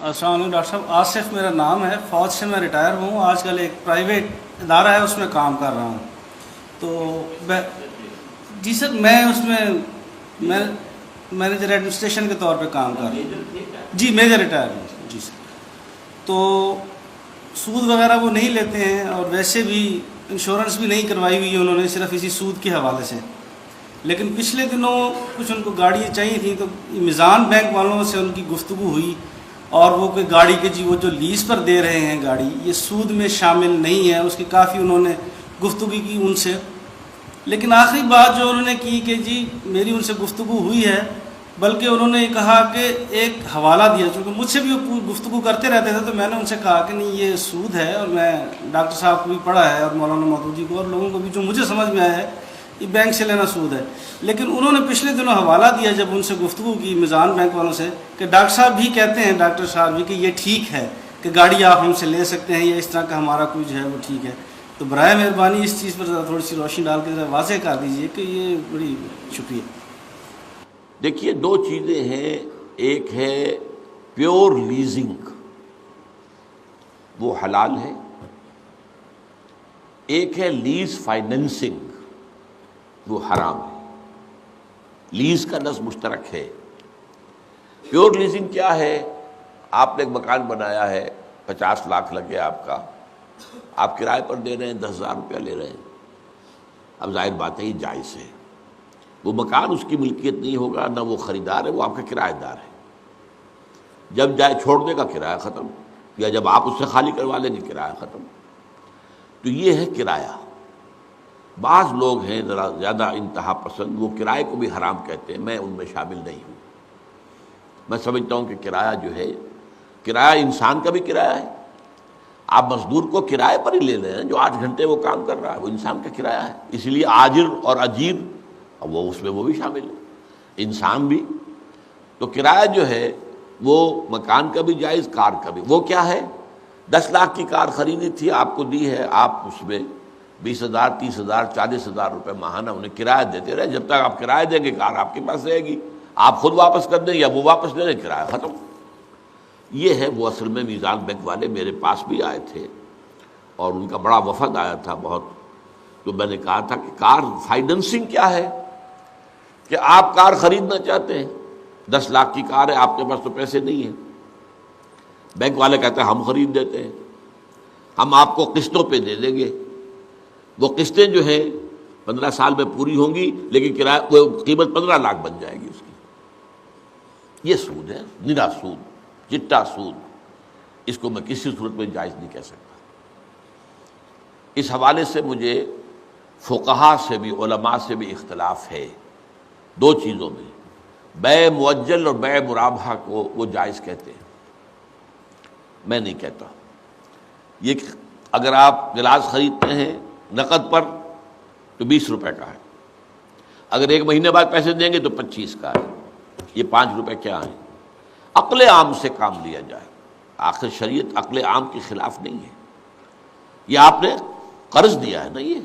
السلام علیکم ڈاکٹر صاحب، آصف میرا نام ہے، فوج سے میں ریٹائر ہوں، آج کل ایک پرائیویٹ ادارہ ہے اس میں کام کر رہا ہوں. تو جی سر، میں اس میں مینیجر ایڈمنسٹریشن کے طور پہ کام کر رہا ہوں. جی میجر ریٹائر ہوں جی سر. تو سود وغیرہ وہ نہیں لیتے ہیں، اور ویسے بھی انشورنس بھی نہیں کروائی ہوئی ہے انہوں نے، صرف اسی سود کے حوالے سے. لیکن پچھلے دنوں کچھ ان کو گاڑیاں چاہیے تھیں، تو میزان بینک والوں سے ان کی گفتگو ہوئی، اور وہ کوئی گاڑی کے وہ جو لیز پر دے رہے ہیں گاڑی، یہ سود میں شامل نہیں ہے، اس کی کافی انہوں نے گفتگو کی ان سے. لیکن آخری بات جو انہوں نے کی کہ جی میری ان سے گفتگو ہوئی ہے، بلکہ انہوں نے یہ کہا کہ ایک حوالہ دیا، چونکہ مجھ سے بھی وہ گفتگو کرتے رہتے تھے، تو میں نے ان سے کہا کہ نہیں یہ سود ہے، اور میں ڈاکٹر صاحب کو بھی پڑھا ہے اور مولانا مودودی کو اور لوگوں کو بھی، جو مجھے سمجھ میں آیا ہے یہ بینک سے لینا سود ہے. لیکن انہوں نے پچھلے دنوں حوالہ دیا جب ان سے گفتگو کی میزان بینک والوں سے، کہ ڈاکٹر صاحب بھی کہتے ہیں، ڈاکٹر صاحب بھی، کہ یہ ٹھیک ہے کہ گاڑی آپ ہم سے لے سکتے ہیں، یا اس طرح کا ہمارا کوئی جو ہے وہ ٹھیک ہے. تو برائے مہربانی اس چیز پر تھوڑی سی روشنی ڈال کے واضح کر دیجئے کہ یہ بڑی شکریہ. دیکھیے، دو چیزیں ہیں، ایک ہے پیور لیزنگ، وہ حلال ہے، ایک ہے لیز فائننسنگ، وہ حرام ہے. لیز کا لفظ مشترک ہے. پیور لیزنگ کیا ہے؟ آپ نے ایک مکان بنایا ہے، 50 لاکھ لگ گیا آپ کا، آپ کرائے پر دے رہے ہیں، 10,000 روپیہ لے رہے ہیں. اب ظاہر بات ہے یہ جائز ہے. وہ مکان اس کی ملکیت نہیں ہوگا، نہ وہ خریدار ہے، وہ آپ کا کرایہ دار ہے. جب جائے چھوڑنے کا کرایہ ختم، یا جب آپ اس سے خالی کروا لیں گے کرایہ ختم. تو یہ ہے کرایہ. بعض لوگ ہیں ذرا زیادہ انتہا پسند، وہ کرائے کو بھی حرام کہتے ہیں، میں ان میں شامل نہیں ہوں. میں سمجھتا ہوں کہ کرایہ جو ہے، کرایہ انسان کا بھی کرایہ ہے. آپ مزدور کو کرائے پر ہی لے رہے ہیں، جو 8 گھنٹے وہ کام کر رہا ہے وہ انسان کا کرایہ ہے. اسی لیے آجر اور اجیر وہ اس میں وہ بھی شامل ہے، انسان بھی. تو کرایہ جو ہے وہ مکان کا بھی جائز، کار کا بھی. وہ کیا ہے؟ 10 لاکھ کی کار خریدی تھی، آپ کو دی ہے، آپ اس میں 20,000 30,000 40,000 روپے ماہانہ انہیں کرایہ دیتے رہے. جب تک آپ کرایہ دیں گے کار آپ کے پاس رہے گی. آپ خود واپس کر دیں یا وہ واپس لے لیں، کرایہ ختم. یہ ہے وہ. اصل میں میزان بینک والے میرے پاس بھی آئے تھے، اور ان کا بڑا وفد آیا تھا بہت. تو میں نے کہا تھا کہ کار فائننسنگ کیا ہے؟ کہ آپ کار خریدنا چاہتے ہیں، 10 لاکھ کی کار ہے، آپ کے پاس تو پیسے نہیں ہیں. بینک والے کہتے ہیں ہم خرید دیتے ہیں، ہم آپ کو قسطوں پہ دے دیں گے. وہ قسطیں جو ہیں 15 سال میں پوری ہوں گی، لیکن کرایہ وہ قیمت 15 لاکھ بن جائے گی اس کی. یہ سود ہے، نرا سود، چٹا سود. اس کو میں کسی صورت میں جائز نہیں کہہ سکتا. اس حوالے سے مجھے فقہا سے بھی، علماء سے بھی اختلاف ہے دو چیزوں میں. بیع مؤجل اور بیع مرابحہ کو وہ جائز کہتے ہیں، میں نہیں کہتا. یہ اگر آپ گلاس خریدتے ہیں نقد پر تو 20 روپے کا ہے، اگر 1 مہینے بعد پیسے دیں گے تو 25 کا ہے. یہ 5 روپے کیا ہیں؟ عقل عام سے کام لیا جائے. آخر شریعت عقل عام کے خلاف نہیں ہے. یہ آپ نے قرض دیا ہے نا، یہ،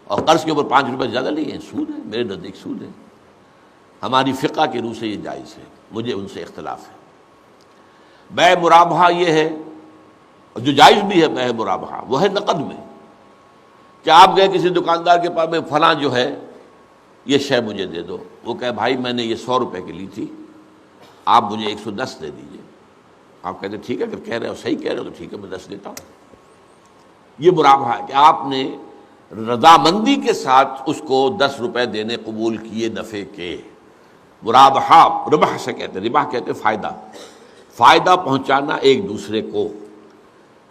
اور قرض کے اوپر 5 روپے زیادہ لیے ہیں، سود ہے. میرے نزدیک سود ہے. ہماری فقہ کی روح سے یہ جائز ہے، مجھے ان سے اختلاف ہے. بیع مرابحہ یہ ہے، جو جائز بھی ہے بیع مرابحہ، وہ ہے نقد میں. کہ آپ گئے کسی دکاندار کے پاس میں، فلاں جو ہے یہ شے مجھے دے دو. وہ کہے بھائی میں نے یہ 100 روپے کی لی تھی، آپ مجھے 110 دے دیجئے. آپ کہتے ٹھیک ہے، اگر کہہ رہے ہو صحیح کہہ رہے ہو تو ٹھیک ہے، میں 10 دیتا ہوں. یہ مرابحہ ہے کہ آپ نے رضامندی کے ساتھ اس کو 10 روپے دینے قبول کیے نفع کے. مرابحہ ربح سے کہتے ہیں، ربح کہتے ہیں فائدہ، فائدہ پہنچانا ایک دوسرے کو.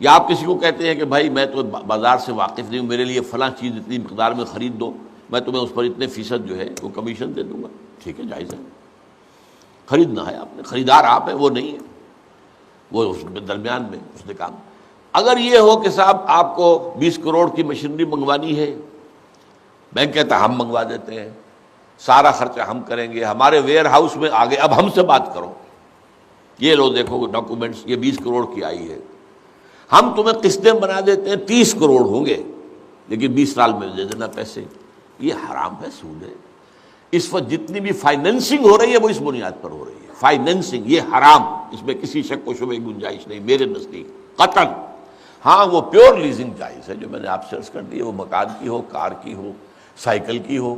یا آپ کسی کو کہتے ہیں کہ بھائی میں تو بازار سے واقف نہیں ہوں، میرے لیے فلاں چیز اتنی مقدار میں خرید دو، میں تمہیں اس پر اتنے فیصد جو ہے وہ کمیشن دے دوں گا. ٹھیک ہے، جائز ہے. خریدنا ہے آپ نے، خریدار آپ ہیں، وہ نہیں ہے، وہ اس درمیان میں اس نے کام. اگر یہ ہو کہ صاحب آپ کو 20 کروڑ کی مشینری منگوانی ہے، بینک کہتا ہے ہم منگوا دیتے ہیں، سارا خرچہ ہم کریں گے، ہمارے ویئر ہاؤس میں آگے، اب ہم سے بات کرو، یہ لو دیکھو ڈاکومنٹس، یہ 20 کروڑ کی آئی ہے، ہم تمہیں قسطیں بنا دیتے ہیں، 30 کروڑ ہوں گے، لیکن 20 سال میں دے دینا پیسے. یہ حرام ہے، سود ہے. اس وقت جتنی بھی فائنینسنگ ہو رہی ہے وہ اس بنیاد پر ہو رہی ہے. فائنینسنگ یہ حرام، اس میں کسی شک و شبہ کی گنجائش نہیں میرے نزدیک قطعاً. ہاں وہ پیور لیزنگ جائز ہے جو میں نے آپ سے عرض کر دی ہے، وہ مکان کی ہو، کار کی ہو، سائیکل کی ہو.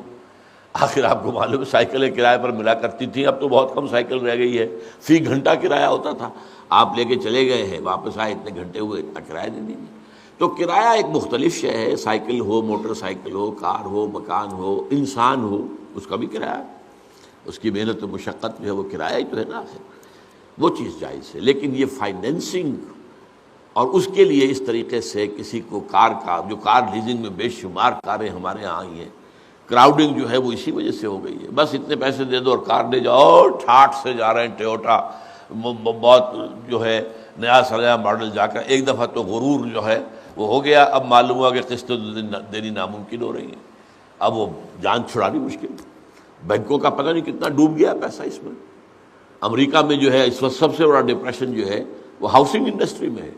آخر آپ کو معلوم ہے سائیکلیں کرائے پر ملا کرتی تھیں، اب تو بہت کم سائیکل رہ گئی ہے. فی گھنٹہ کرایہ ہوتا تھا، آپ لے کے چلے گئے ہیں، واپس آئے اتنے گھنٹے ہوئے اتنا کرایہ دے دیجیے. تو کرایہ ایک مختلف شے ہے، سائیکل ہو، موٹر سائیکل ہو، کار ہو، مکان ہو، انسان ہو، اس کا بھی کرایہ، اس کی محنت و مشقت جو ہے وہ کرایہ ہی تو ہے نا آخر. وہ چیز جائز ہے. لیکن یہ فائنینسنگ اور اس کے لیے اس طریقے سے کسی کو کار کا، جو کار لیزنگ میں بے شمار کاریں ہمارے ہاں آئی ہیں، کراؤڈنگ جو ہے وہ اسی وجہ سے ہو گئی ہے. بس اتنے پیسے دے دو اور کار لے جاؤ، ٹھاٹ سے جا رہے ہیں ٹویوٹا، بہت جو ہے نیا سے نیا ماڈل جا کر ایک دفعہ تو غرور جو ہے وہ ہو گیا. اب معلوم ہوا کہ قسطیں دینی ناممکن ہو رہی ہیں، اب وہ جان چھڑانی مشکل. بینکوں کا پتہ نہیں کتنا ڈوب گیا پیسہ اس میں. امریکہ میں جو ہے اس وقت سب سے بڑا ڈپریشن جو ہے وہ ہاؤسنگ انڈسٹری میں ہے.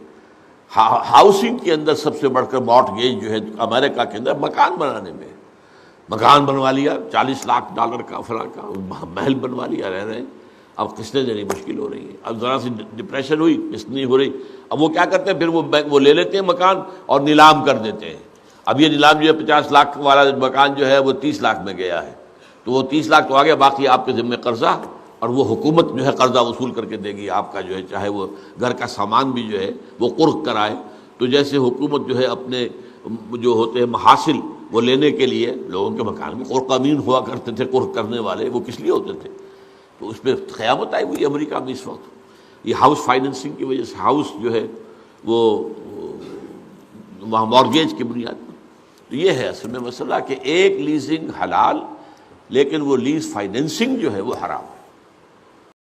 ہاؤسنگ کے اندر سب سے بڑھ کر مارٹگیج جو ہے امریکہ کے اندر مکان بنانے میں. مکان بنوا لیا $40 لاکھ کا فلاں کا، محل بنوا لیا، رہ رہے ہیں. اب قسطیں دینی مشکل ہو رہی ہیں. اب ذرا سی ڈپریشن ہوئی، قسط نہیں ہو رہی، اب وہ کیا کرتے ہیں پھر وہ لے لیتے ہیں مکان اور نیلام کر دیتے ہیں. اب یہ نیلام جو ہے 50 لاکھ والا مکان جو ہے وہ 30 لاکھ میں گیا ہے، تو وہ 30 لاکھ تو آ گیا، باقی آپ کے ذمہ قرضہ، اور وہ حکومت جو ہے قرضہ وصول کر کے دے گی آپ کا جو ہے، چاہے وہ گھر کا سامان بھی جو ہے وہ قرق کرائے. تو جیسے حکومت جو ہے اپنے جو ہوتے ہیں محاصل وہ لینے کے لیے، لوگوں کے مکان میں قرقامین ہوا کرتے تھے، قرق کرنے والے، وہ کس لیے ہوتے تھے؟ تو اس پہ قیامت آئی ہوئی امریکہ میں اس وقت. یہ ہاؤس فائنینسنگ کی وجہ سے ہاؤس جو ہے وہ مارگیج کی بنیاد پر. تو یہ ہے اصل میں مسئلہ کہ ایک لیزنگ حلال، لیکن وہ لیز فائنینسنگ جو ہے وہ حرام ہے.